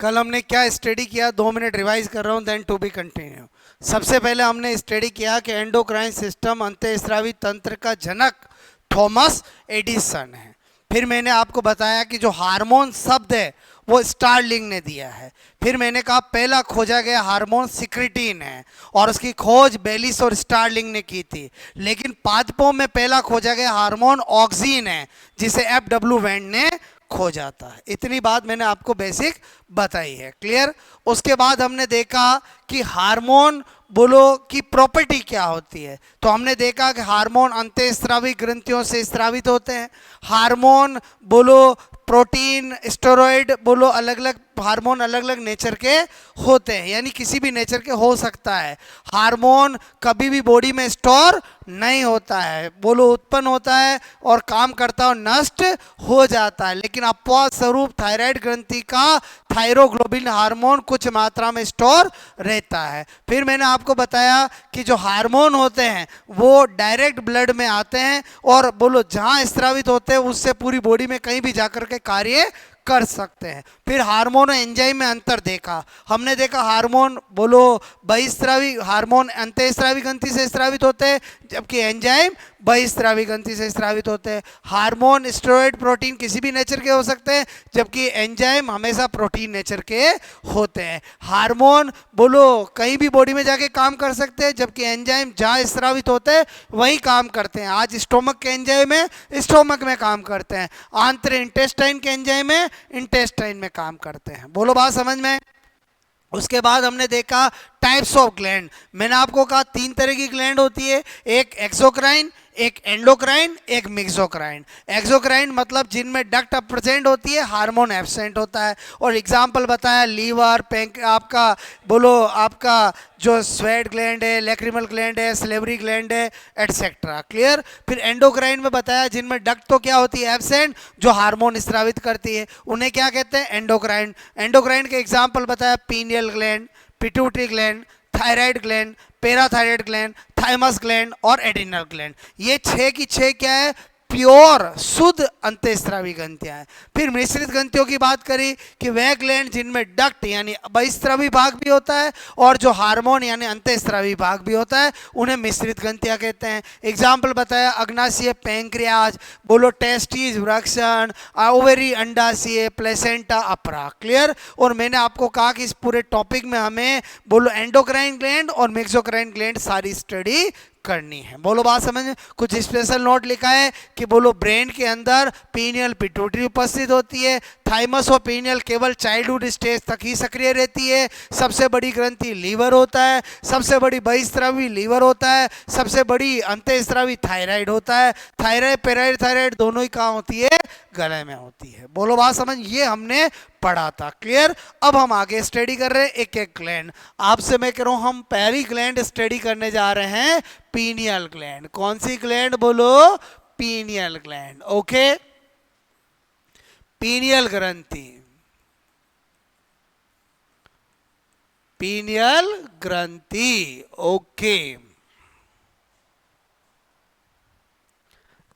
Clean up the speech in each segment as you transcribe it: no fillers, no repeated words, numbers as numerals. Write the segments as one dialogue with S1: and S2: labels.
S1: कल हमने क्या स्टडी किया, 2 मिनट रिवाइज कर रहा हूँ, देन टू बी कंटिन्यू। सबसे पहले हमने स्टडी किया कि एंडोक्राइन सिस्टम अंतःस्रावी तंत्र का जनक थॉमस एडिसन है। फिर मैंने आपको बताया कि जो हार्मोन शब्द है वो स्टारलिंग ने दिया है। फिर मैंने कहा पहला खोजा गया हार्मोन सिक्रेटिन है और उसकी खोज बेलिस और स्टारलिंग ने की थी। लेकिन पादपों में पहला खोजा गया हार्मोन ऑक्सीन है, जिसे एफ.डब्ल्यू. वेंड ने खोजा था। इतनी बात मैंने आपको बेसिक बताई है, क्लियर। उसके बाद हमने देखा कि हार्मोन बोलो की प्रॉपर्टी क्या होती है। तो हमने देखा कि हार्मोन अंतःस्रावी ग्रंथियों से स्रावित होते हैं। हार्मोन बोलो प्रोटीन, स्टेरॉइड बोलो, अलग अलग हार्मोन अलग अलग नेचर के होते हैं, यानी किसी भी नेचर के हो सकता है। हार्मोन कभी भी बॉडी में स्टोर नहीं होता है, बोलो उत्पन्न होता है और काम करता है, नष्ट हो जाता है। लेकिन अपवाद स्वरूप थायराइड ग्रंथि का थायरोग्लोबिन हार्मोन कुछ मात्रा में स्टोर रहता है। फिर मैंने आपको बताया कि जो हार्मोन होते हैं वो डायरेक्ट ब्लड में आते हैं और बोलो जहां स्रावित होते हैं उससे पूरी बॉडी में कहीं भी जाकर के कार्य कर सकते हैं। फिर हार्मोन और एंजाइम में अंतर देखा। हमने देखा हार्मोन बोलो बहिस्रावी, हार्मोन अंतःस्रावी ग्रंथि से स्रावित होते हैं, जबकि एंजाइम बहिस्रावी ग्रंथि से स्रावित होते हैं। हार्मोन स्टेरॉइड प्रोटीन किसी भी नेचर के हो सकते हैं, जबकि एंजाइम हमेशा प्रोटीन नेचर के होते हैं। हार्मोन बोलो कहीं भी बॉडी में जाके काम कर सकते हैं, जबकि एंजाइम जहाँ स्रावित होते हैं वही काम करते हैं। आज स्टोमक के एंजाइम है स्टोमक में काम करते हैं, आंत्र इंटेस्टाइन के एंजाइम है इंटेस्टाइन में काम करते हैं। बोलो बात समझ में। उसके बाद हमने देखा टाइप्स ऑफ ग्लैंड। मैंने आपको कहा 3 तरह की ग्लैंड होती है, एक एक्सोक्राइन, एक एंडोक्राइन, एक मिक्सोक्राइन। एक्सोक्राइन मतलब जिनमें डक्ट प्रेजेंट होती है, हार्मोन एब्सेंट होता है। और एग्जांपल बताया लीवर, आपका बोलो आपका जो स्वेट ग्लैंड है, लैक्रिमल ग्लैंड है, सलेवरी ग्लैंड है, एटसेट्रा, क्लियर। फिर एंडोक्राइन में बताया जिनमें डक्ट तो क्या होती है, एब्सेंट, जो हार्मोन स्रावित करती है, उन्हें क्या कहते हैं, एंडोक्राइन। एंडोक्राइन के एग्जाम्पल बताया pineal gland, pituitary gland, thyroid gland, parathyroid gland, thymus gland और एड्रिनल ग्लैंड। ये 6 की 6 क्या है, प्योर शुद्ध अंतःस्रावी ग्रंथियां हैं। फिर मिश्रित ग्रंथियों की बात करी कि वह ग्लैंड जिनमें डक्ट यानी बहिस्रावी भाग भी होता है और जो हार्मोन यानी अंतःस्रावी भाग भी होता है, उन्हें मिश्रित ग्रंथियां कहते हैं। एग्जाम्पल बताया अग्नाशय, पैंक्रियाज, बोलो टेस्टिस, वृक्षण, ओवरी, अंडाशय, प्लेसेंटा, अपरा, क्लियर। और मैंने आपको कहा कि इस पूरे टॉपिक में हमें बोलो एंडोक्राइन ग्लैंड और मिक्सोक्राइन ग्लैंड सारी स्टडी करनी है। बोलो बात समझ में। कुछ स्पेशल नोट लिखा है कि बोलो ब्रेन के अंदर पीनियल पिट्यूटरी उपस्थित होती है। थाइमस और पीनियल केवल चाइल्डहुड स्टेज तक ही सक्रिय रहती है। सबसे बड़ी ग्रंथि लीवर होता है, सबसे बड़ी बहिस्रावी लीवर होता है, सबसे बड़ी अंतःस्रावी थायराइड होता है। थायराइड पैराथायराइड दोनों ही कहाँ होती है, गले में होती है। बोलो बात समझ, ये हमने पढ़ा था, क्लियर। अब हम आगे स्टडी कर रहे हैं एक एक ग्लैंड। आपसे मैं कह रहा हूं हम पहली ग्लैंड स्टडी करने जा रहे हैं, पीनियल ग्लैंड। कौन सी ग्लैंड, बोलो पीनियल ग्लैंड, ओके। पीनियल ग्रंथि, पीनियल ग्रंथि, ओके।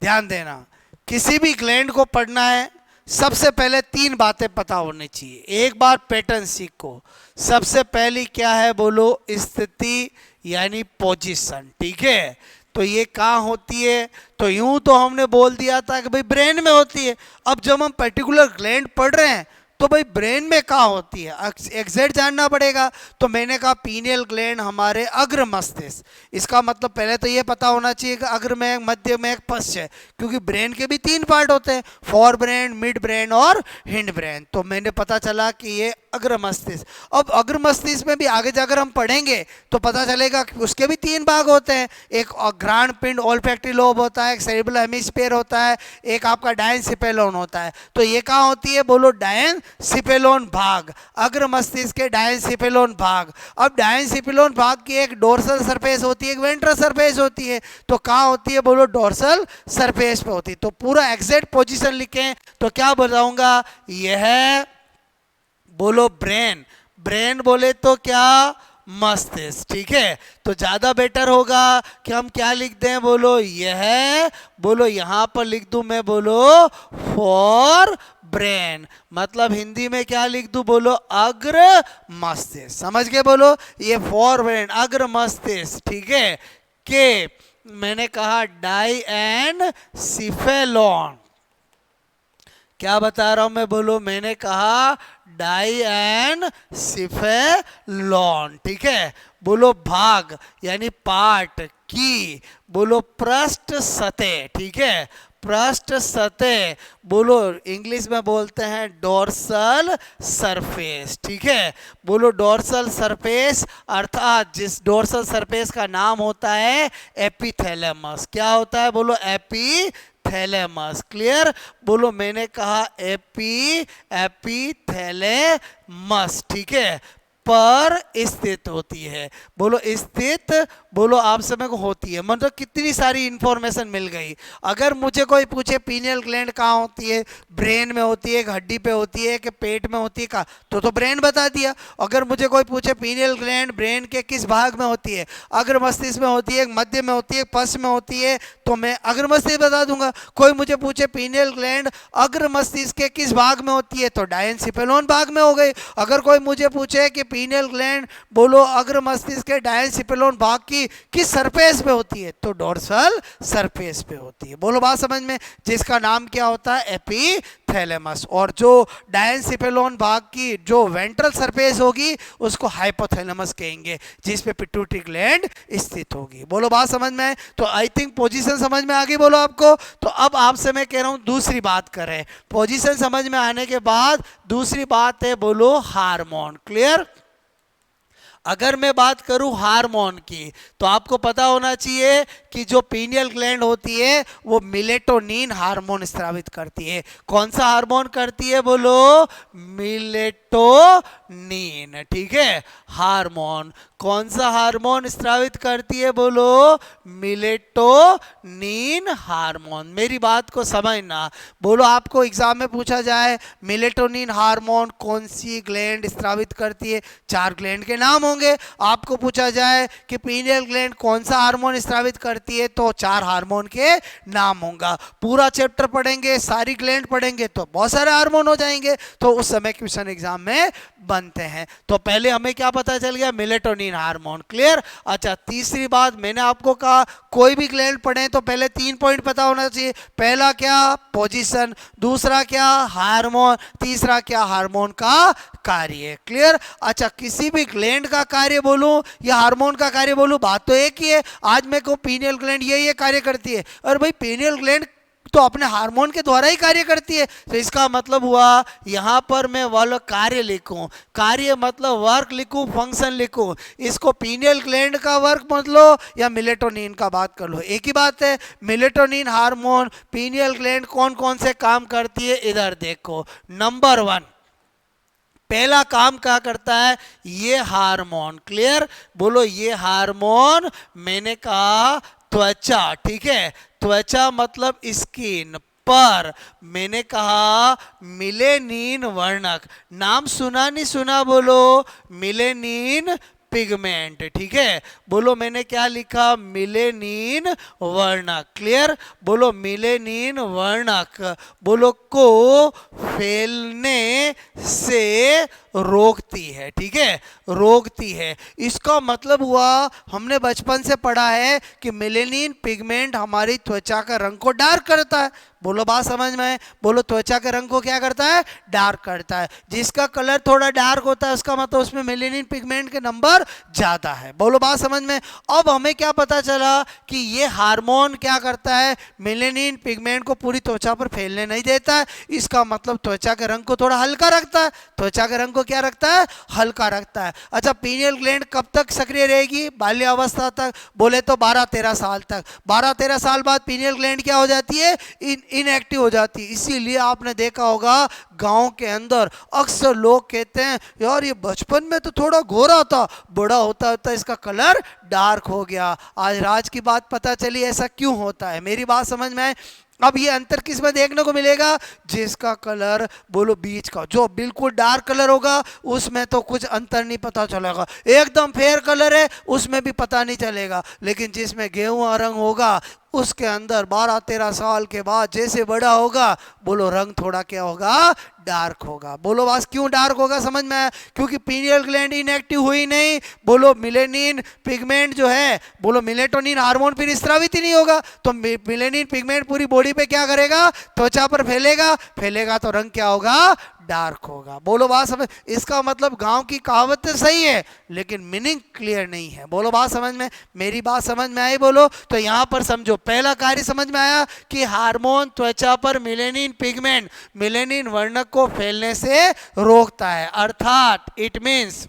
S1: ध्यान देना, किसी भी ग्लैंड को पढ़ना है सबसे पहले 3 बातें पता होनी चाहिए। एक बार पैटर्न सीखो। सबसे पहली क्या है, बोलो स्थिति यानी पोजीशन, ठीक है। तो ये कहाँ होती है, तो यूं तो हमने बोल दिया था कि भाई ब्रेन में होती है। अब जब हम पर्टिकुलर ग्लैंड पढ़ रहे हैं तो भाई ब्रेन में कहाँ होती है, एग्जैक्ट जानना पड़ेगा। तो मैंने कहा पीनियल ग्लैंड हमारे अग्र मस्तिष्क। इसका मतलब पहले तो ये पता होना चाहिए कि अग्र में, मध्य में, पश्च है, क्योंकि ब्रेन के भी 3 पार्ट होते हैं, फोर ब्रेन, मिड ब्रेन और हिंड ब्रेन। तो मैंने पता चला कि ये अग्र मस्तिष्क। अब अग्र मस्तिष्क में भी आगे जाकर हम पढ़ेंगे तो पता चलेगा कि उसके भी 3 भाग होते हैं। एक घ्राण पिंड ओल्फैक्टरी लोब होता है, एक सेरेब्रल हेमिस्फीयर होता है, एक आपका डायनसिपेलोन होता है। तो ये कहाँ होती है, बोलो डायनसिपेलोन भाग, अग्र मस्तिष्क के डायनसिपेलोन भाग। अब डायनसिपेलोन भाग की एक डोर्सल सरफेस होती है, एक वेंट्रल सरफेस होती है। तो कहाँ होती है, बोलो डोर्सल सरफेस पे होती है। तो पूरा एग्जैक्ट पोजीशन लिखें तो क्या बताऊंगा, यह बोलो ब्रेन, ब्रेन बोले तो क्या, मस्तिष्क, ठीक है। तो ज्यादा बेटर होगा कि हम क्या लिख दें, बोलो यह, बोलो यहां पर लिख दूं मैं, बोलो फॉर ब्रेन, मतलब हिंदी में क्या लिख दूं, बोलो अग्र मस्तिष्क। समझ के बोलो, ये फॉर ब्रेन, अग्र मस्तिष्क, ठीक है। के मैंने कहा डाई एंड सिफेलॉन, क्या बता रहा हूं मैं, बोलो मैंने कहा डाई एंड सिफेलॉन, ठीक है। बोलो भाग यानी पार्ट, की बोलो पृष्ठ सतह, ठीक है, पृष्ठ सतह, बोलो इंग्लिश में बोलते हैं डोर्सल सरफेस, ठीक है। बोलो डोर्सल सरफेस, अर्थात जिस डोर्सल सरफेस का नाम होता है एपिथैलेमस, क्या होता है, बोलो एपिथैलेमस, क्लियर। बोलो मैंने कहा एपिथैलेमस, ठीक है, पर स्थित होती है, बोलो स्थित, बोलो आप समय को होती है, मतलब कितनी सारी इंफॉर्मेशन मिल गई। अगर मुझे कोई पूछे पीनियल ग्लैंड कहाँ होती है, ब्रेन में होती है, हड्डी पे होती है कि पेट में होती है, कहाँ, तो ब्रेन बता दिया। अगर मुझे कोई पूछे पीनियल ग्लैंड ब्रेन के किस भाग में होती है, अग्र मस्तिष्क में होती है, मध्य में होती है, पश्च में होती है, तो मैं अग्र मस्तिष्क बता दूंगा। कोई मुझे पूछे पीनियल ग्लैंड अग्र मस्तिष्क के किस भाग में होती है, तो डायनसिफेलोन भाग में हो गई। अगर कोई मुझे पूछे कि पीनियल ग्लैंड बोलो अग्र मस्तिष्क के डायनसिफेलोन भाग की किस सरफेस पे होती है, तो डोर्सल सरफेस पे होती है। बोलो बात समझ में, जिसका नाम क्या होता है, एपिथैलेमस। और जो डायनसिफेलोन भाग की जो वेंट्रल सरफेस होगी उसको हाइपोथैलेमस कहेंगे, जिस पे पिट्यूटरी ग्लैंड स्थित होगी। बोलो बात समझ में। तो आई थिंक पोजीशन समझ में आ गई, बोलो आपको। तो अब आपसे मैं कह रहा हूं दूसरी बात करें। पोजीशन समझ में आने के बाद दूसरी बात है, बोलो हार्मोन, क्लियर। अगर मैं बात करूं हार्मोन की, तो आपको पता होना चाहिए कि जो पीनियल ग्लैंड होती है वो मिलेटोनिन हार्मोन स्रावित करती है। कौन सा हार्मोन करती है, बोलो मिलेटोनिन, ठीक है। हार्मोन कौन सा हार्मोन स्रावित करती है, बोलो मिलेटोनिन हार्मोन। मेरी बात को समझना, बोलो आपको एग्जाम में पूछा जाए मिलेटोनिन हार्मोन कौन सी ग्लैंड स्रावित करती है, 4 ग्लैंड के नाम होंगे। आपको पूछा जाए कि पीनियल ग्लैंड कौन सा हार्मोन स्रावित करती है, तो 4 हार्मोन के नाम होगा। पूरा चैप्टर पढ़ेंगे, सारी ग्लैंड पढ़ेंगे तो बहुत सारे हार्मोन हो जाएंगे, तो उस समय क्वेश्चन एग्जाम में बनते हैं। तो पहले हमें क्या पता चल गया, मिलेटोनिन हार्मोन, क्लियर। अच्छा, तीसरी बात मैंने आपको कहा कोई भी ग्लैंड पढ़े तो पहले 3 पॉइंट पता होना चाहिए। पहला क्या, पोजीशन, दूसरा क्या, हार्मोन, तीसरा क्या, हार्मोन का कार्य, क्लियर। अच्छा, किसी भी ग्लैंड का कार्य बोलूं या हार्मोन का कार्य बोलूं, बात तो एक ही है। आज मैं कहूं पीनियल ग्लैंड ये कार्य करती है, और भाई पीनियल ग्लैंड तो अपने हार्मोन के द्वारा ही कार्य करती है, तो इसका मतलब हुआ यहां पर मैं वाला कार्य लिखूं, कार्य मतलब वर्क लिखूं, फंक्शन लिखूं, इसको पीनियल ग्लैंड का वर्क मत लो या मिलेटोनिन का बात कर लो, एक ही बात है। मिलेटोनिन हार्मोन पीनियल ग्लैंड कौन कौन से काम करती है, इधर देखो। नंबर 1, पहला काम क्या करता है, ये हार्मोन, क्लियर। बोलो ये हार्मोन, मैंने कहा त्वचा, ठीक है, त्वचा मतलब स्किन पर, मैंने कहा मिलेनिन वर्णक, नाम सुना नहीं सुना, बोलो मिलेनिन पिगमेंट, ठीक है। बोलो मैंने क्या लिखा, मिलेनिन वर्णक, क्लियर। बोलो मिलेनिन वर्णक, बोलो को फैलने से रोकती है, ठीक है, रोकती है। इसका मतलब हुआ हमने बचपन से पढ़ा है कि मिलेनिन पिगमेंट हमारी त्वचा का रंग को डार्क करता है। बोलो बात समझ में है, बोलो त्वचा के रंग को क्या करता है, डार्क करता है। जिसका कलर थोड़ा डार्क होता है उसका मतलब उसमें मेलेनिन पिगमेंट के नंबर ज्यादा है। बोलो बात समझ में। अब हमें क्या पता चला कि ये हार्मोन क्या करता है, मेलेनिन पिगमेंट को पूरी त्वचा पर फैलने नहीं देता है, इसका मतलब त्वचा के रंग को थोड़ा हल्का रखता है, त्वचा के रंग को क्या रखता है, हल्का रखता है। अच्छा, पीनियल ग्लैंड कब तक सक्रिय रहेगी, बाल्यावस्था तक, बोले तो 12-13 साल तक। 12-13 साल बाद पीनियल ग्लैंड क्या हो जाती है, इनएक्टिव हो जाती है। इसीलिए आपने देखा होगा गांव के अंदर अक्सर लोग कहते हैं यार ये बचपन में तो थोड़ा गोरा था, बड़ा होता होता इसका कलर डार्क हो गया। आज राज की बात पता चली ऐसा क्यों होता है, मेरी बात समझ में आए। अब ये अंतर किस में देखने को मिलेगा, जिसका कलर बोलो बीच का जो बिल्कुल डार्क कलर होगा उसमें तो कुछ अंतर नहीं पता चलेगा, एकदम फेयर कलर है उसमें भी पता नहीं चलेगा, लेकिन जिसमें गेहूं रंग होगा उसके अंदर 12-13 साल के बाद जैसे बड़ा होगा, बोलो रंग थोड़ा क्या होगा, डार्क होगा। बोलो बस क्यों डार्क होगा, समझ में आया? क्योंकि पीनियल ग्लैंड इनएक्टिव हुई नहीं। बोलो मिलेनिन पिगमेंट जो है, बोलो मेलेटोनिन हार्मोन फिर स्रावित ही नहीं होगा, तो मिलेनिन पिगमेंट पूरी बॉडी पे क्या करेगा, त्वचा पर फैलेगा, फैलेगा तो रंग क्या होगा, डार्क होगा। बोलो बात समझ, इसका मतलब गांव की कहावत तो सही है लेकिन मीनिंग क्लियर नहीं है। बोलो बात समझ में, मेरी बात समझ में आई? बोलो तो यहां पर समझो, पहला कार्य समझ में आया कि हार्मोन त्वचा पर मिलेनिन पिगमेंट, मिलेनिन वर्णक को फैलने से रोकता है, अर्थात इट मींस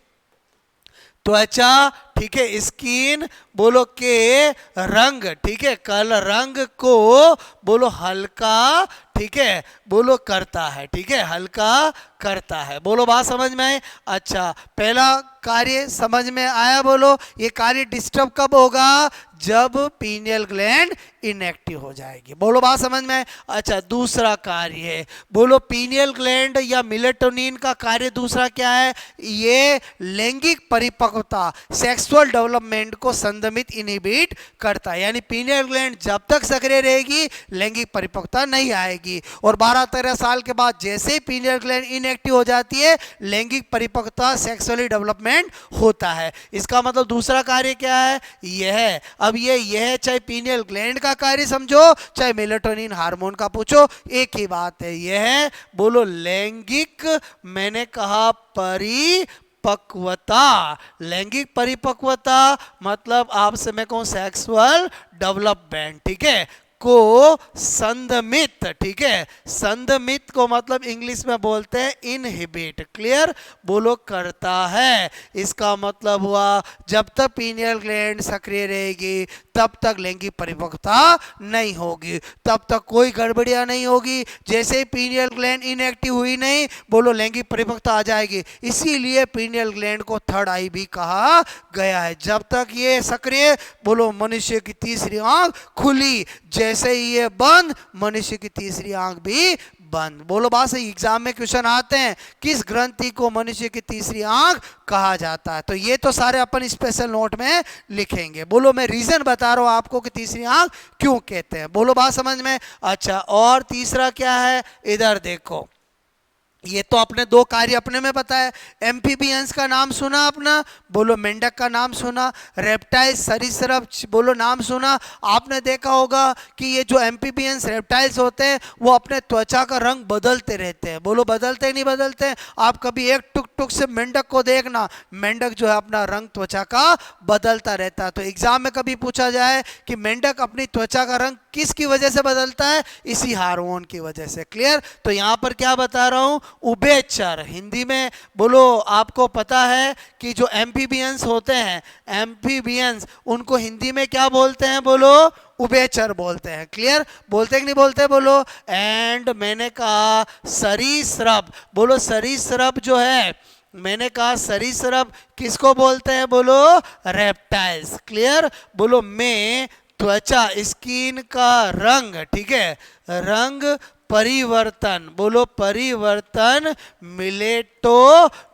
S1: त्वचा, ठीक है, स्किन, बोलो के रंग, ठीक है, कल रंग को बोलो हल्का, ठीक है, बोलो करता है, ठीक है, हल्का करता है। बोलो बात समझ में आई? अच्छा, पहला कार्य समझ में आया। बोलो ये कार्य डिस्टर्ब कब होगा, जब पीनियल ग्लैंड इनएक्टिव हो जाएगी। बोलो बात समझ में? अच्छा, दूसरा कार्य है, बोलो पीनियल ग्लैंड या मेलेटोनिन का कार्य दूसरा क्या है, ये लैंगिक परिपक्वता, सेक्सुअल डेवलपमेंट को संदमित इनहिबिट करता है। यानी पीनियल ग्लैंड जब तक सक्रिय रहेगी लैंगिक परिपक्वता नहीं आएगी, और 12-13 साल के बाद जैसे ही पीनियल ग्लैंड इनएक्टिव हो जाती है लैंगिक परिपक्वता, सेक्सुअली डेवलपमेंट होता है। इसका मतलब दूसरा कार्य क्या है, यह है। अब यह चाहे पीनियल ग्लैंड का कार्य समझो चाहे मेलेटोनिन हार्मोन का पूछो, एक ही बात है, यह बोलो लैंगिक, मैंने कहा परिपक्वता, लैंगिक परिपक्वता मतलब आपसे मैं कहूं सेक्सुअल डेवलपमेंट, ठीक है, को संदमित, ठीक है, संदमित को मतलब इंग्लिश में बोलते हैं इनहिबिट, क्लियर, बोलो करता है। इसका मतलब हुआ जब तक पीनियल ग्लैंड सक्रिय रहेगी तब तक लैंगिक परिपक्वता नहीं होगी, तब तक कोई गड़बड़ियां नहीं होगी। जैसे ही पीनियल ग्लैंड इनएक्टिव हुई नहीं, बोलो लैंगिक परिपक्वता आ जाएगी। इसीलिए पीनियल ग्लैंड को थर्ड आई भी कहा गया है। जब तक ये सक्रिय, बोलो मनुष्य की तीसरी आंख खुली, जैसे ही ये बंद, मनुष्य की तीसरी आंख भी बंद। बोलो बात सही, एग्जाम में क्वेश्चन आते हैं किस ग्रंथि को मनुष्य की तीसरी आंख कहा जाता है, तो ये तो सारे अपन स्पेशल नोट में लिखेंगे। बोलो मैं रीजन बता रहा हूं आपको कि तीसरी आंख क्यों कहते हैं। बोलो बात समझ में? अच्छा, और तीसरा क्या है, इधर देखो, ये तो अपने दो कार्य अपने में पता है। एम्फीबियंस का नाम सुना अपना, बोलो मेंढक का नाम सुना, रेप्टाइल्स सरीसृप बोलो नाम सुना। आपने देखा होगा कि ये जो एम्फीबियंस रेप्टाइल्स होते हैं वो अपने त्वचा का रंग बदलते रहते हैं। बोलो बदलते नहीं बदलते? आप कभी एक टुक टुक से मेंढक को देखना, मेंढक जो है अपना रंग त्वचा का बदलता रहता है। तो एग्जाम में कभी पूछा जाए कि मेंढक अपनी त्वचा का रंग किसकी वजह से बदलता है, इसी हार्मोन की वजह से, क्लियर। तो यहां पर क्या बता रहा हूं, उभयचर, हिंदी में बोलो आपको पता है कि जो एम्फीबियंस होते हैं, एम्फीबियंस, उनको हिंदी में क्या बोलते हैं, बोलो उभयचर बोलते हैं, क्लियर, बोलते हैं कि नहीं बोलते, बोलो। एंड मैंने कहा सरीसृप, बोलो सरीसृप जो है, मैंने कहा सरीसृप किसको बोलते हैं, बोलो रेप्टाइल्स, क्लियर। बोलो मैं त्वचा, स्किन का रंग, ठीक है, रंग परिवर्तन, बोलो परिवर्तन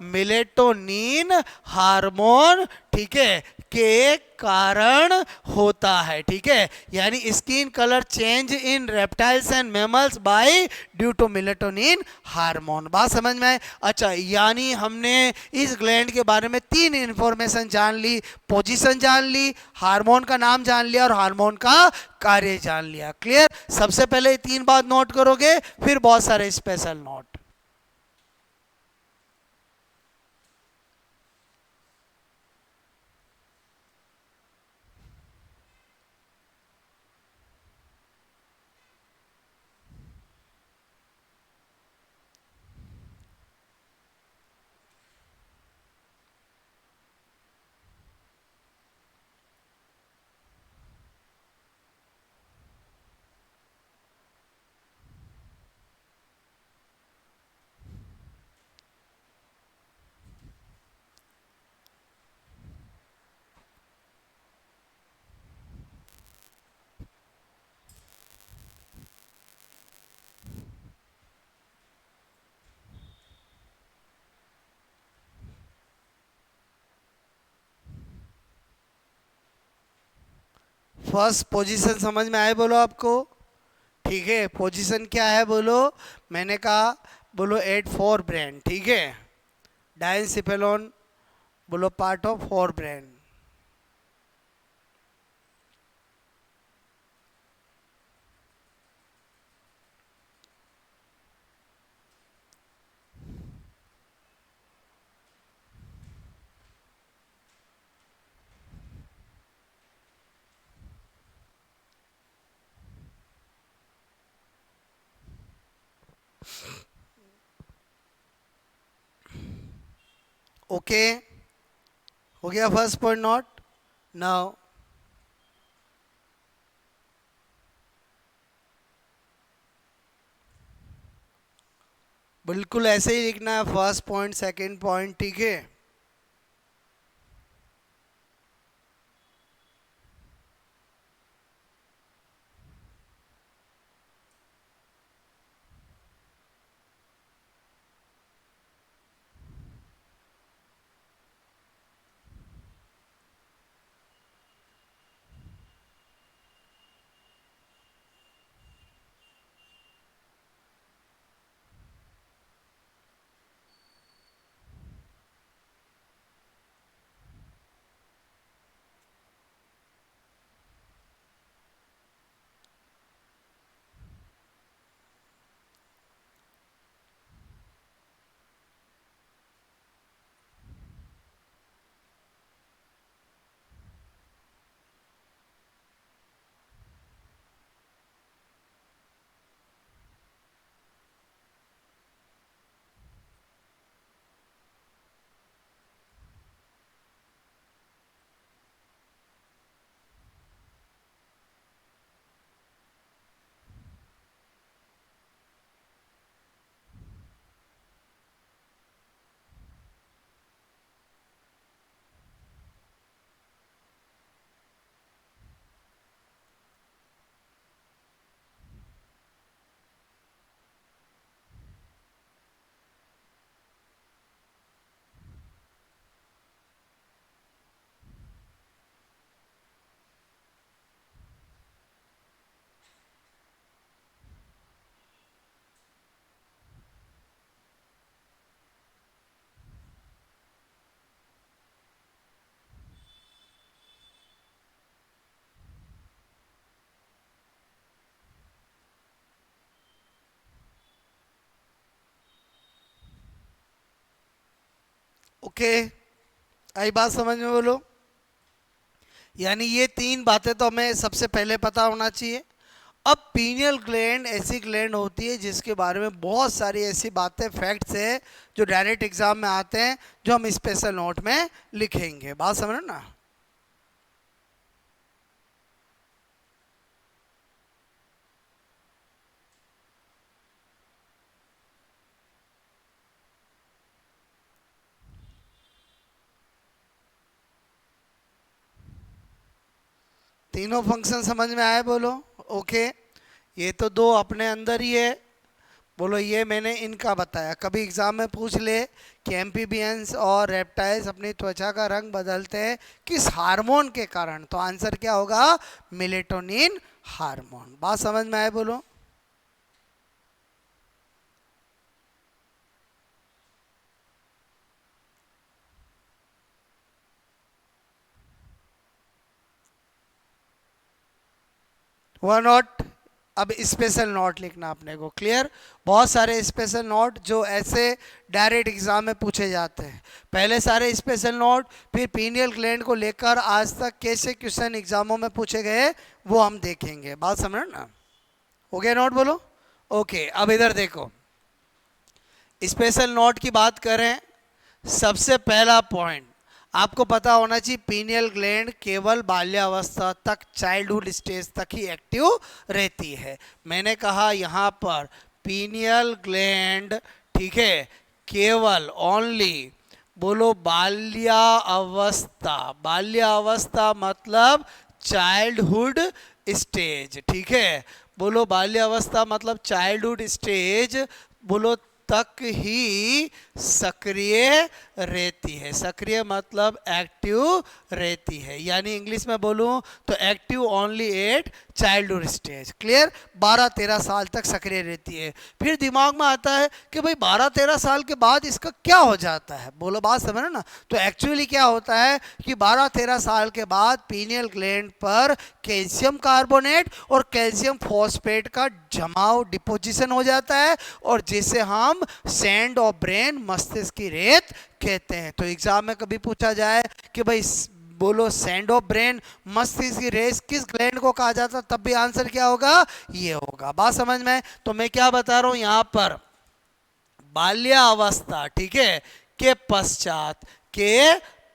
S1: मिलेटोनिन हार्मोन, ठीक है, के कारण होता है, ठीक है। यानी skin colour change in reptiles and mammals by due to melatonin hormone. बात समझ में आए? अच्छा, यानी हमने इस ग्लैंड के बारे में 3 इंफॉर्मेशन जान ली, पोजीशन जान ली, हार्मोन का नाम जान लिया और हार्मोन का कार्य जान लिया, क्लियर। सबसे पहले 3 बात नोट करोगे, फिर बहुत सारे स्पेशल नोट। फर्स्ट पोजीशन समझ में आए बोलो आपको? ठीक है, पोजीशन क्या है बोलो? मैंने कहा बोलो एट फोर ब्रेन, ठीक है। डायनसिफेलोन बोलो part of fore brain. Okay, हो गया फर्स्ट पॉइंट नोट। नाउ बिल्कुल ऐसे ही लिखना है, फर्स्ट पॉइंट सेकंड पॉइंट, ठीक है। ओके, आई बात समझ में बोलो? यानी ये तीन बातें तो हमें सबसे पहले पता होना चाहिए। अब पीनियल ग्लैंड ऐसी ग्लैंड होती है जिसके बारे में बहुत सारी ऐसी बातें, फैक्ट्स है जो डायरेक्ट एग्जाम में आते हैं, जो हम स्पेशल नोट में लिखेंगे। बात समझ ना? तीनों फंक्शन समझ में आए बोलो? ओके, ये तो दो अपने अंदर ही है बोलो। ये मैंने इनका बताया। कभी एग्जाम में पूछ ले कि एम्फीबियंस और रेप्टाइल्स अपनी त्वचा का रंग बदलते हैं किस हार्मोन के कारण, तो आंसर क्या होगा? Melatonin hormone. बात समझ में आए बोलो? हुआ नोट? अब स्पेशल नोट लिखना अपने को, क्लियर? बहुत सारे स्पेशल नोट जो ऐसे डायरेक्ट एग्जाम में पूछे जाते हैं। पहले सारे स्पेशल नोट, फिर पीनियल ग्लैंड को लेकर आज तक कैसे क्वेश्चन एग्जामों में पूछे गए वो हम देखेंगे। बात समझ ना? हो गया नोट बोलो? ओके, अब इधर देखो, स्पेशल नोट की बात करें, सबसे पहला पॉइंट आपको पता होना चाहिए, पीनियल ग्लैंड केवल बाल्यावस्था तक, चाइल्डहुड स्टेज तक ही एक्टिव रहती है। मैंने कहा यहाँ पर पीनियल ग्लैंड, ठीक है, केवल ओनली बोलो बाल्यावस्था। बाल्यावस्था मतलब चाइल्डहुड स्टेज, ठीक है। बोलो बाल्यावस्था मतलब चाइल्डहुड स्टेज, बोलो तक ही सक्रिय रहती है। सक्रिय मतलब एक्टिव रहती है, यानी इंग्लिश में बोलूं तो active only at childhood stage. Clear? 12-13 साल तक सक्रिय रहती है। फिर दिमाग में आता है कि भाई 12-13 साल के बाद इसका क्या हो जाता है? बोलो, बात समझ ना। तो एक्चुअली क्या होता है कि 12-13 साल के बाद पीनियल ग्लैंड पर कैल्शियम कार्बोनेट और कैल्शियम फॉस्फेट का जमाव, डिपोजिशन हो जाता है, और जिसे हम सैंड ऑफ ब्रेन, मस्तिष्क की रेत कहते हैं। तो एग्जाम में कभी पूछा जाए कि भाई बोलो सैंड ऑफ ब्रेन, मस्तिष्क की रेत किस ग्लैंड को कहा जाता है, तब भी आंसर क्या होगा? ये होगा। बात समझ में? तो मैं क्या बता रहा हूं यहां पर, बाल्यावस्था, ठीक है, के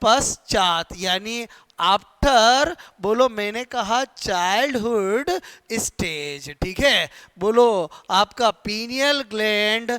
S1: पश्चात यानी आफ्टर, बोलो मैंने कहा चाइल्डहुड स्टेज, ठीक है, बोलो आपका पीनियल ग्लैंड,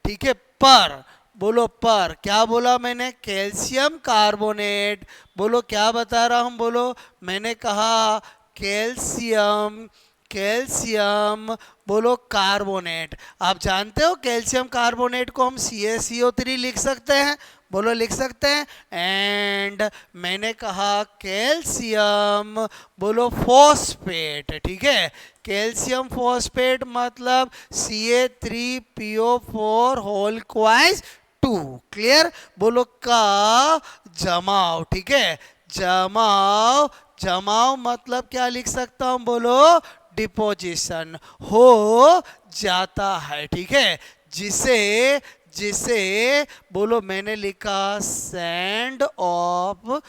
S1: ठीक है, पर, बोलो पर, क्या बोला मैंने? Calcium carbonate. बोलो क्या बता रहा हूं? बोलो मैंने कहा कैल्शियम, कैल्शियम, बोलो कार्बोनेट। आप जानते हो कैल्शियम कार्बोनेट को हम CaCO3 लिख सकते हैं। बोलो लिख सकते हैं। एंड मैंने कहा कैल्शियम, बोलो फॉस्फेट, ठीक है, कैल्शियम फॉस्फेट मतलब Ca3PO4 होल क्वाइस 2। क्लियर? बोलो का जमाव, ठीक है, जमाव, जमाव मतलब क्या लिख सकता हूं? बोलो डिपोजिशन हो जाता है, ठीक है, जिसे जिसे बोलो मैंने लिखा सैंड ऑफ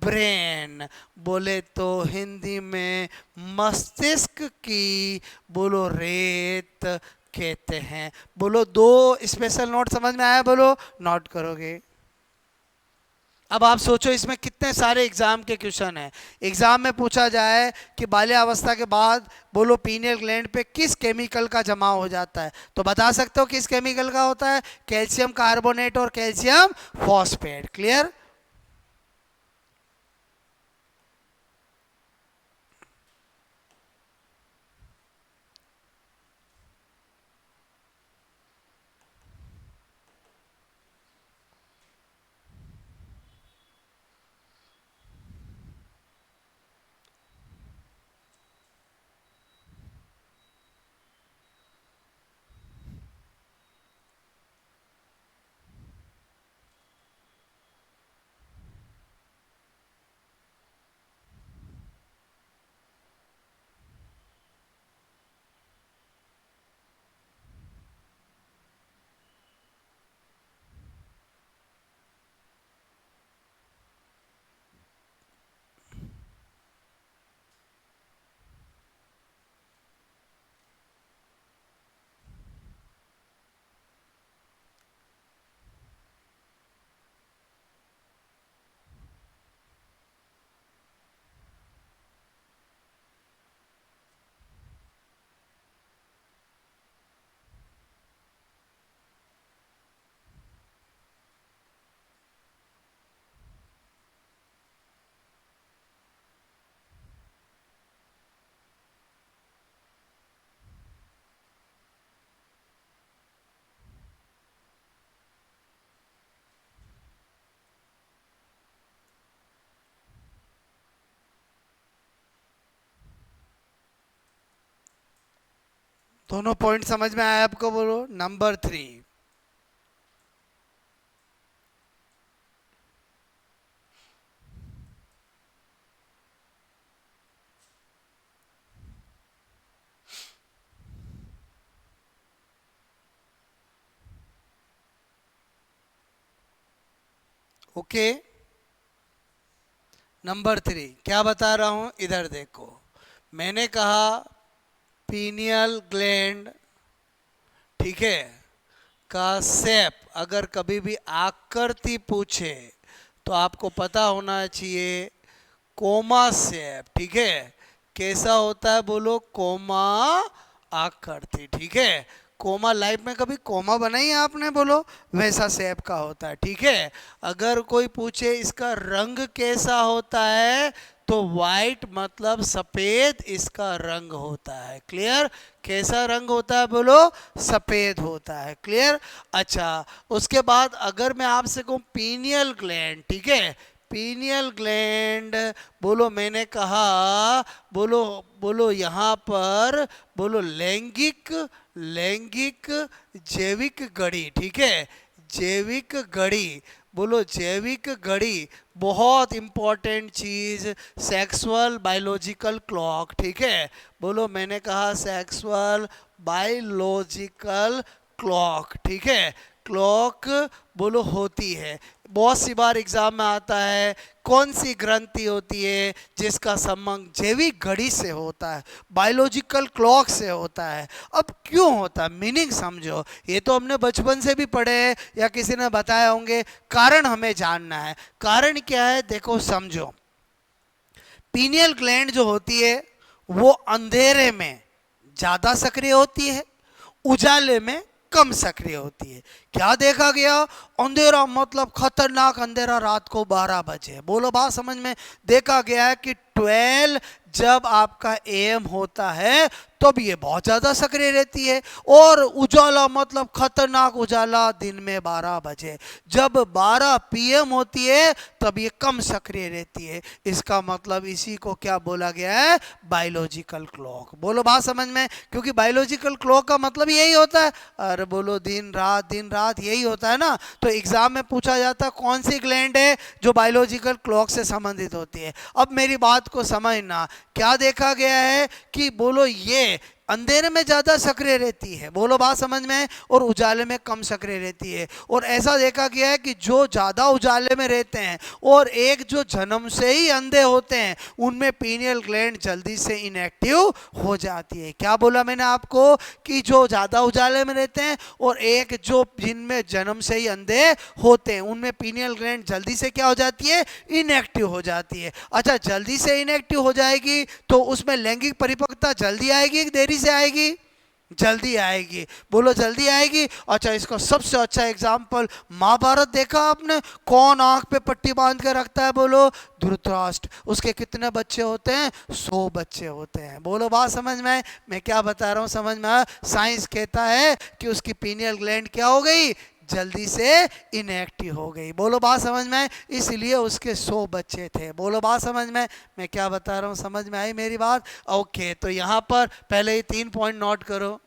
S1: ब्रेन, बोले तो हिंदी में मस्तिष्क की, बोलो रेत कहते हैं। बोलो 2 स्पेशल नोट समझ में आया? बोलो नोट करोगे। अब आप सोचो इसमें कितने सारे एग्जाम के क्वेश्चन हैं। एग्जाम में पूछा जाए कि बाल्यावस्था के बाद बोलो पीनियल ग्लैंड पे किस केमिकल का जमाव हो जाता है, तो बता सकते हो किस केमिकल का होता है? कैल्शियम कार्बोनेट और कैल्शियम फॉस्फेट। क्लियर? दोनों पॉइंट समझ में आया आपको? बोलो नंबर 3। ओके, नंबर 3 क्या बता रहा हूं, इधर देखो। मैंने कहा पीनियल ग्लैंड, ठीक है, का शेप अगर कभी भी आकृति पूछे तो आपको पता होना चाहिए कोमा शेप, ठीक है, कैसा होता है? बोलो कोमा आकृति, ठीक है, कोमा, लाइफ में कभी कोमा बनाई है आपने? बोलो वैसा शेप का होता है, ठीक है। अगर कोई पूछे इसका रंग कैसा होता है, तो वाइट मतलब सफेद इसका रंग होता है। क्लियर? कैसा रंग होता है बोलो? सफेद होता है। क्लियर? अच्छा, उसके बाद अगर मैं आपसे कहूं पीनियल ग्लैंड, ठीक है, पीनियल ग्लैंड, बोलो मैंने कहा, बोलो बोलो यहां पर, बोलो लैंगिक, लैंगिक जैविक घड़ी, ठीक है, जैविक घड़ी, बोलो जैविक घड़ी, बहुत इंपॉर्टेंट चीज, सेक्सुअल बायोलॉजिकल क्लॉक, ठीक है, बोलो मैंने कहा सेक्सुअल बायोलॉजिकल क्लॉक, ठीक है, क्लॉक बोलो होती है। बहुत सी बार एग्जाम में आता है कौन सी ग्रंथि होती है जिसका संबंध जैविक घड़ी से होता है, बायोलॉजिकल क्लॉक से होता है। अब क्यों होता है, मीनिंग समझो, ये तो हमने बचपन से भी पढ़े हैं या किसी ने बताया होंगे, कारण हमें जानना है। कारण क्या है देखो समझो, पीनियल ग्लैंड जो होती है वो अंधेरे में ज्यादा सक्रिय होती है, उजाले में कम सक्रिय होती है। क्या देखा गया? अंधेरा मतलब खतरनाक अंधेरा, रात को 12 बजे, बोलो बात समझ में? देखा गया है कि 12 जब आपका एएम होता है तब ये बहुत ज्यादा सक्रिय रहती है, और उजाला मतलब खतरनाक उजाला दिन में 12 बजे। जब 12 पीएम होती है तब ये कम सक्रिय रहती है। इसका मतलब इसी को क्या बोला गया है? Biological clock. बोलो बात समझ में? क्योंकि बायोलॉजिकल क्लॉक का मतलब यही होता है, अरे बोलो दिन रात यही होता है ना। तो एग्जाम में पूछा जाता है कौन सी ग्लैंड है जो बायोलॉजिकल क्लॉक से संबंधित होती है। अब मेरी बात को समझना, क्या देखा गया है कि बोलो ये अंधेरे में ज्यादा सक्रिय रहती है, बोलो बात समझ में, और उजाले में कम सक्रिय रहती है। और ऐसा देखा गया है कि जो ज्यादा उजाले में रहते हैं और एक जो जन्म से ही अंधे होते हैं उनमें पीनियल ग्लैंड जल्दी से इनएक्टिव हो जाती है। क्या बोला मैंने आपको? कि जो ज्यादा उजाले में रहते हैं और एक जो जिनमें जन्म से ही अंधे होते हैं उनमें पीनियल ग्लैंड जल्दी से क्या हो जाती है? इनएक्टिव हो जाती है। अच्छा, जल्दी से इनएक्टिव हो जाएगी तो उसमें लैंगिक परिपक्वता जल्दी आएगी कि देरी से आएगी? जल्दी आएगी, बोलो जल्दी आएगी। अच्छा, इसका सबसे अच्छा एग्जाम्पल महाभारत देखा आपने? कौन आंख पे पट्टी बांध के रखता है बोलो? धृतराष्ट्र। उसके कितने बच्चे होते हैं? 100 बच्चे होते हैं। बोलो बात समझ में? मैं क्या बता रहा हूं समझ में? साइंस कहता है कि उसकी पीनियल ग्लैंड क्या हो गई? जल्दी से इनएक्टिव हो गई। बोलो बात समझ में? इसलिए उसके 100 बच्चे थे। बोलो बात समझ में? मैं क्या बता रहा हूँ समझ में आई मेरी बात? ओके, तो यहां पर पहले ही 3 पॉइंट नोट करो।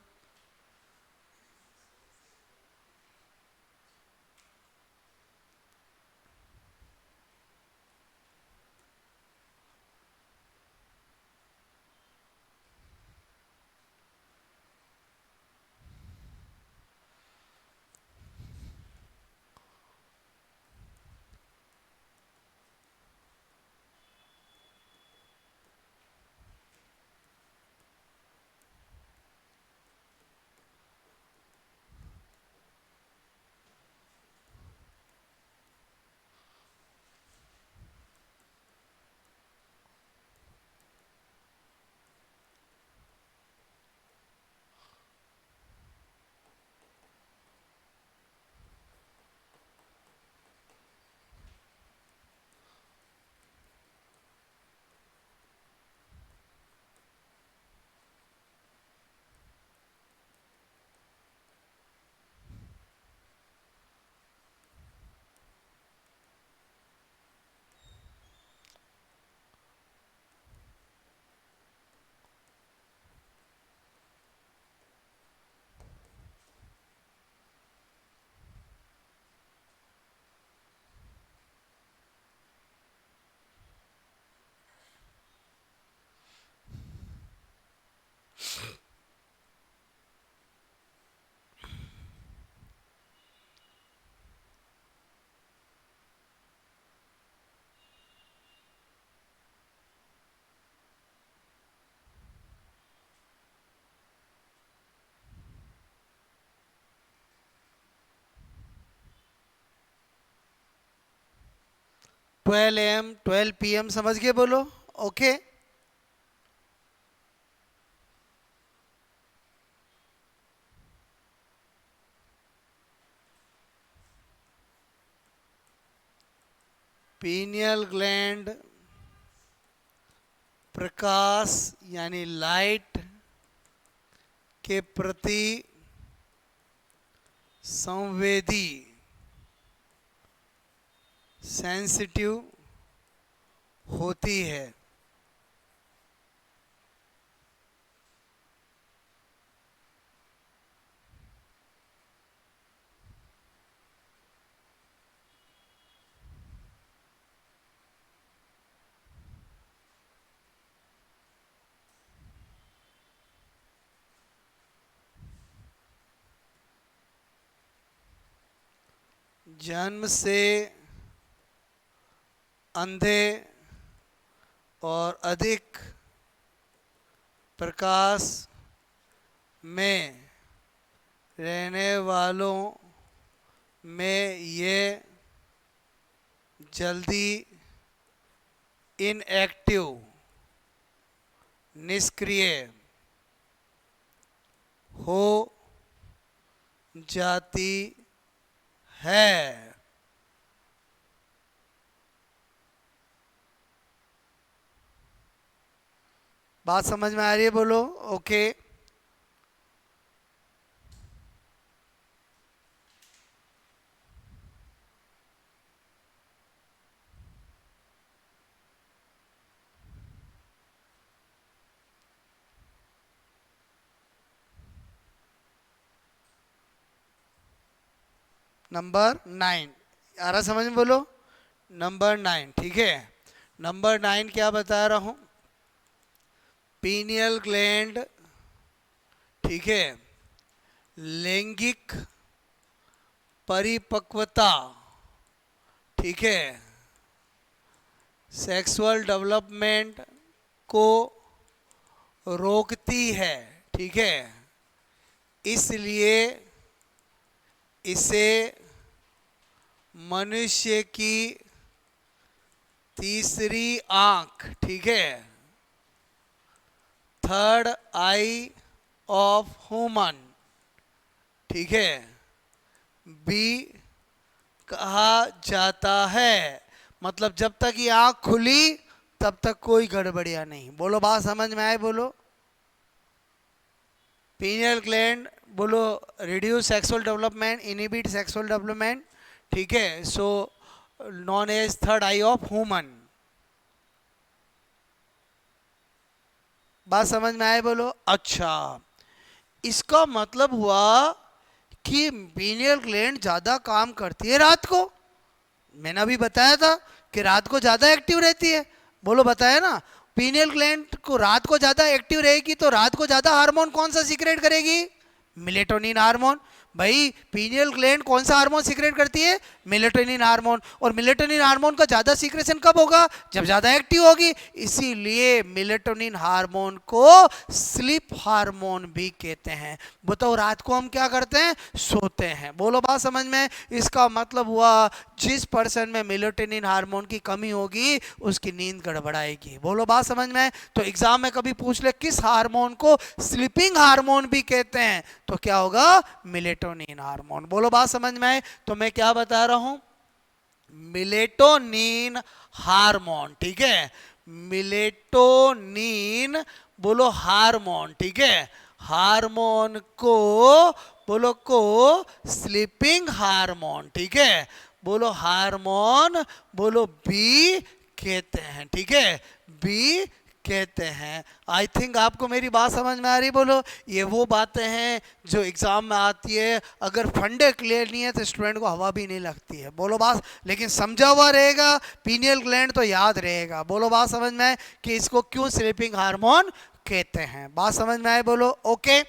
S1: ट्वेल्व एम 12 PM समझ गए बोलो? ओके। पीनियल ग्लैंड प्रकाश यानी लाइट के प्रति संवेदी, सेंसिटिव होती है। जन्म से अंधे और अधिक प्रकाश में रहने वालों में ये जल्दी इनएक्टिव, निष्क्रिय हो जाती है। बात समझ में आ रही है? बोलो ओके। नंबर 9 आ रहा समझ में? बोलो नंबर 9, ठीक है। नंबर 9 क्या बता रहा हूं? पीनियल ग्लैंड, ठीक है, लैंगिक परिपक्वता, ठीक है, सेक्सुअल डेवलपमेंट को रोकती है, ठीक है, इसलिए इसे मनुष्य की तीसरी आंख, ठीक है, थर्ड आई ऑफ ह्यूमन, ठीक है, भी कहा जाता है। मतलब जब तक ये आंख खुली तब तक कोई गड़बड़ियां नहीं। बोलो बात समझ में आए? बोलो पीनियल ग्लैंड, बोलो reduce sexual development, inhibit sexual development, ठीक है, so known as third eye of human. बात समझ में आए? बोलो अच्छा। इसका मतलब हुआ कि पीनियल ग्लैंड ज्यादा काम करती है रात को। मैंने अभी बताया था कि रात को ज्यादा एक्टिव रहती है। बोलो बताया ना, पीनियल ग्लैंड को रात को ज्यादा एक्टिव रहेगी तो रात को ज्यादा हार्मोन कौन सा सीक्रेट करेगी? Melatonin hormone. भाई पीनियल ग्लैंड कौन सा हार्मोन सीक्रेट करती है? Melatonin hormone. और मेलेटोनिन हार्मोन का ज्यादा सीक्रेशन कब होगा? जब ज्यादा एक्टिव होगी। इसीलिए मेलेटोनिन हार्मोन को स्लीप हार्मोन भी कहते हैं। बताओ रात को हम क्या करते हैं? सोते हैं। बोलो बात समझ में? इसका मतलब हुआ जिस पर्सन में मेलेटोनिन हार्मोन की कमी होगी उसकी नींद गड़बड़ाएगी। बोलो बात समझ में? तो एग्जाम में कभी पूछ ले किस हार्मोन को स्लीपिंग हार्मोन भी कहते हैं, तो क्या होगा? Melatonin hormone. बोलो बात समझ में आए? तो मैं क्या बता रहा हूं? मेलेटोनिन हार्मोन, ठीक है, मेलेटोनिन बोलो हार्मोन, ठीक है, हार्मोन को बोलो को स्लीपिंग हार्मोन, ठीक है, बोलो हार्मोन बोलो बी कहते हैं, ठीक है, बी कहते हैं। आई थिंक आपको मेरी बात समझ में आ रही? बोलो ये वो बातें हैं जो एग्जाम में आती है। अगर फंडे क्लियर नहीं है तो स्टूडेंट को हवा भी नहीं लगती है। बोलो बात, लेकिन समझा हुआ रहेगा, पीनियल ग्लैंड तो याद रहेगा। बोलो बात समझ में आए कि इसको क्यों स्लीपिंग हार्मोन कहते हैं? बात समझ में आए? बोलो ओके।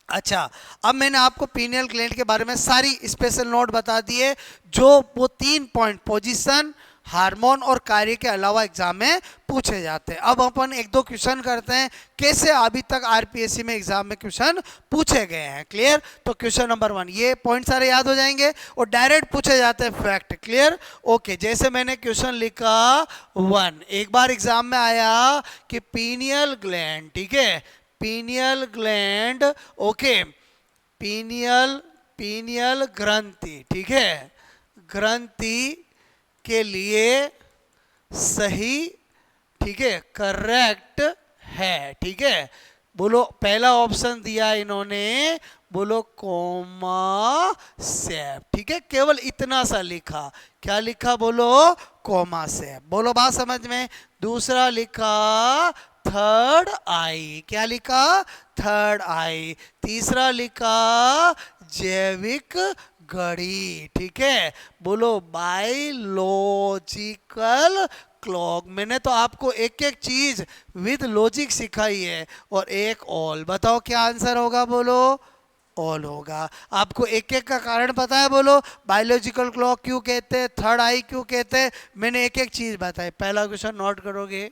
S1: अच्छा, अब मैंने आपको पीनियल ग्लैंड के बारे में सारी स्पेशल नोट बता दिए, जो वो 3 पॉइंट पोजीशन, हार्मोन और कार्य के अलावा एग्जाम में पूछे जाते हैं। अब अपन 1-2 क्वेश्चन करते हैं कैसे अभी तक आरपीएससी में एग्जाम में क्वेश्चन पूछे गए हैं। क्लियर? तो क्वेश्चन नंबर 1, ये पॉइंट सारे याद हो जाएंगे और डायरेक्ट पूछे जाते हैं फैक्ट। क्लियर? ओके, जैसे मैंने क्वेश्चन लिखा 1, एक बार एग्जाम में आया कि पीनियल ग्लैंड, ठीक है, पीनियल ग्लैंड, ओके, पीनियल ग्रंथि, ठीक है, ग्रंथि के लिए सही, ठीक है, करेक्ट है। ठीक है, बोलो पहला ऑप्शन दिया इन्होंने, बोलो कोमा सेप। ठीक है, केवल इतना सा लिखा, क्या लिखा, बोलो कोमा सेप। बोलो बात समझ में। दूसरा लिखा थर्ड आई, क्या लिखा, थर्ड आई। तीसरा लिखा जैविक घड़ी। ठीक है, बोलो बायोलॉजिकल क्लॉक। मैंने तो आपको एक एक चीज विद लॉजिक सिखाई है। और एक ऑल, बताओ क्या आंसर होगा, बोलो ऑल होगा। आपको एक एक का कारण पता है, बोलो बायोलॉजिकल क्लॉक क्यों कहते हैं, थर्ड आई क्यों कहते हैं, मैंने एक एक चीज बताई। पहला क्वेश्चन नोट करोगे।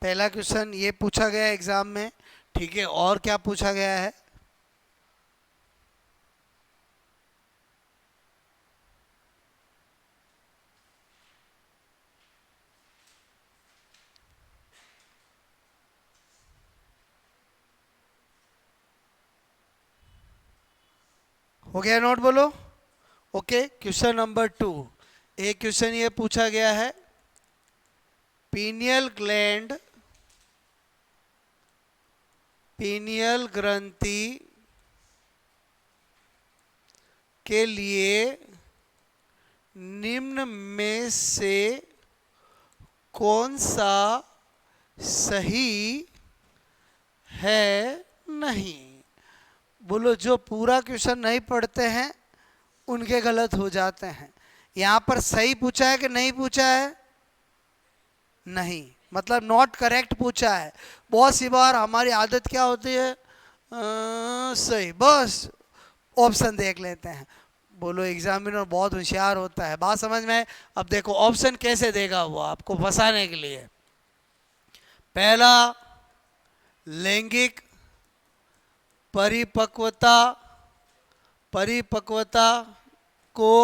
S1: पहला क्वेश्चन ये पूछा गया एग्जाम में। ठीक है, और क्या पूछा गया है, हो गया नोट, बोलो ओके। क्वेश्चन नंबर 2, एक क्वेश्चन ये पूछा गया है, पीनियल ग्लैंड, पीनियल ग्रंथि के लिए निम्न में से कौन सा सही है नहीं। बोलो जो पूरा क्वेश्चन नहीं पढ़ते हैं उनके गलत हो जाते हैं। यहां पर सही पूछा है कि नहीं पूछा है, नहीं, मतलब नॉट करेक्ट पूछा है। बहुत सी बार हमारी आदत क्या होती है, सही, बस ऑप्शन देख लेते हैं। बोलो एग्जामिनर बहुत होशियार होता है, बात समझ में। अब देखो ऑप्शन कैसे देगा वो आपको फंसाने के लिए। पहला, लैंगिक परिपक्वता, परिपक्वता को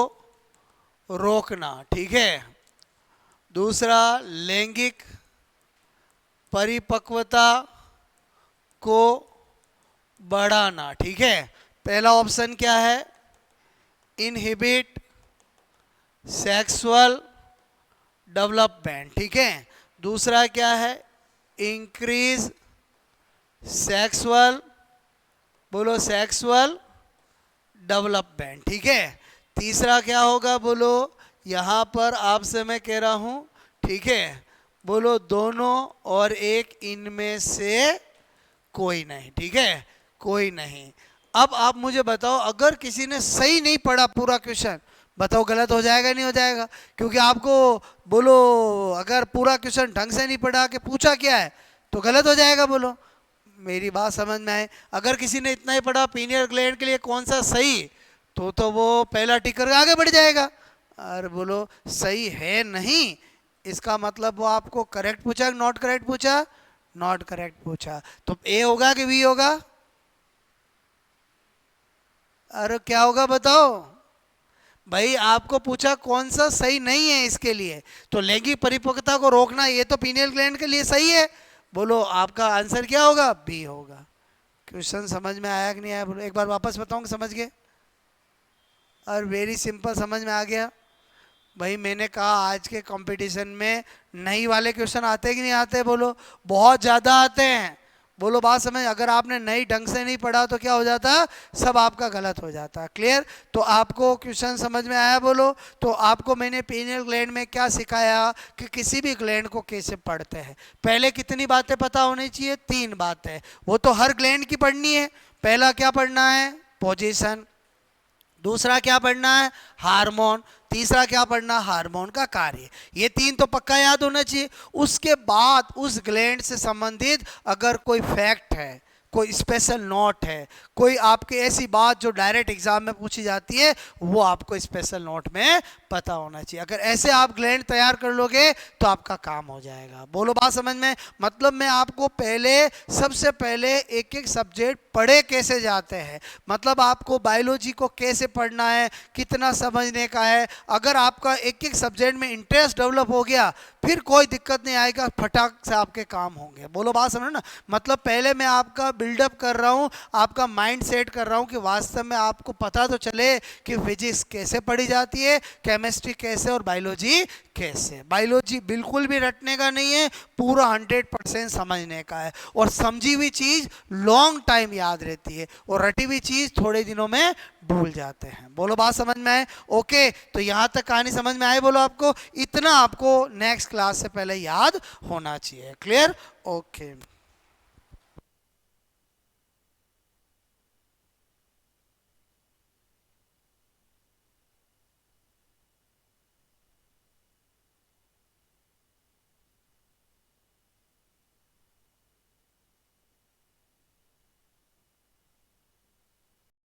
S1: रोकना। ठीक है, दूसरा, लैंगिक परिपक्वता को बढ़ाना। ठीक है, पहला ऑप्शन क्या है, इनहिबिट सेक्सुअल डेवलपमेंट। ठीक है, दूसरा क्या है, इंक्रीज सेक्सुअल, बोलो सेक्सुअल डेवलपमेंट। ठीक है, तीसरा क्या होगा, बोलो यहाँ पर आपसे मैं कह रहा हूँ, ठीक है, बोलो दोनों और एक, इनमें से कोई नहीं। ठीक है, कोई नहीं। अब आप मुझे बताओ, अगर किसी ने सही नहीं पढ़ा पूरा क्वेश्चन, बताओ गलत हो जाएगा नहीं हो जाएगा, क्योंकि आपको बोलो अगर पूरा क्वेश्चन ढंग से नहीं पढ़ा के पूछा क्या है तो गलत हो जाएगा। बोलो मेरी बात समझ में आए। अगर किसी ने इतना ही पढ़ा पीनियल ग्लैंड के लिए कौन सा सही, तो वो पहला टिकर आगे बढ़ जाएगा। और बोलो सही है नहीं, इसका मतलब वो आपको करेक्ट पूछा, नॉट करेक्ट पूछा, नॉट करेक्ट पूछा। तो ए होगा कि बी होगा, अरे क्या होगा बताओ भाई। आपको पूछा कौन सा सही नहीं है इसके लिए, तो लैंगिक परिपक्वता को रोकना ये तो पीनियल ग्लैंड के लिए सही है। बोलो आपका आंसर क्या होगा, बी होगा। क्वेश्चन समझ में आया कि नहीं आया, बोलो एक बार वापस बताऊंगा, समझ गए। और वेरी सिंपल, समझ में आ गया भाई। मैंने कहा आज के कंपटीशन में नई वाले क्वेश्चन आते कि नहीं आते, बोलो बहुत ज़्यादा आते हैं। बोलो बात समझ, अगर आपने नई ढंग से नहीं पढ़ा तो क्या हो जाता, सब आपका गलत हो जाता। क्लियर, तो आपको क्वेश्चन समझ में आया, बोलो। तो आपको मैंने पीनियल ग्लैंड में क्या सिखाया कि किसी भी ग्लैंड को कैसे पढ़ते हैं। पहले कितनी बातें पता होनी चाहिए, 3 बातें, वो तो हर ग्लैंड की पढ़नी है। पहला क्या पढ़ना है, पोजीशन। दूसरा क्या पढ़ना है, हार्मोन। तीसरा क्या पढ़ना, हार्मोन का कार्य। ये 3 तो पक्का याद होना चाहिए। उसके बाद उस ग्लैंड से संबंधित अगर कोई फैक्ट है कोई स्पेशल नोट है, कोई आपकी ऐसी बात जो डायरेक्ट एग्जाम में पूछी जाती है, वो आपको स्पेशल नोट में पता होना चाहिए। अगर ऐसे आप ग्लैंड तैयार कर लोगे तो आपका काम हो जाएगा। बोलो बात समझ में? मतलब मैं आपको पहले, सबसे पहले एक एक सब्जेक्ट पढ़े कैसे जाते हैं, मतलब आपको बायोलॉजी को कैसे पढ़ना है, कितना समझने का है। अगर आपका एक एक सब्जेक्ट में इंटरेस्ट डेवलप हो गया, फिर कोई दिक्कत नहीं आएगा, फटाक से आपके काम होंगे। बोलो बात समझो ना? मतलब पहले मैं आपका बिल्डअप कर रहा हूँ, आपका माइंड सेट कर रहा हूँ कि वास्तव में आपको पता तो चले कि फिजिक्स कैसे पढ़ी जाती है, केमिस्ट्री कैसे और बायोलॉजी कैसे। बायोलॉजी बिल्कुल भी रटने का नहीं है, पूरा 100% समझने का है। और समझी हुई चीज लॉन्ग टाइम याद रहती है, और रटी हुई चीज थोड़े दिनों में भूल जाते हैं। बोलो बात समझ में आए? ओके, तो यहां तक कहानी समझ में आए? बोलो आपको इतना आपको नेक्स्ट क्लास से पहले याद होना चाहिए। क्लियर? ओके।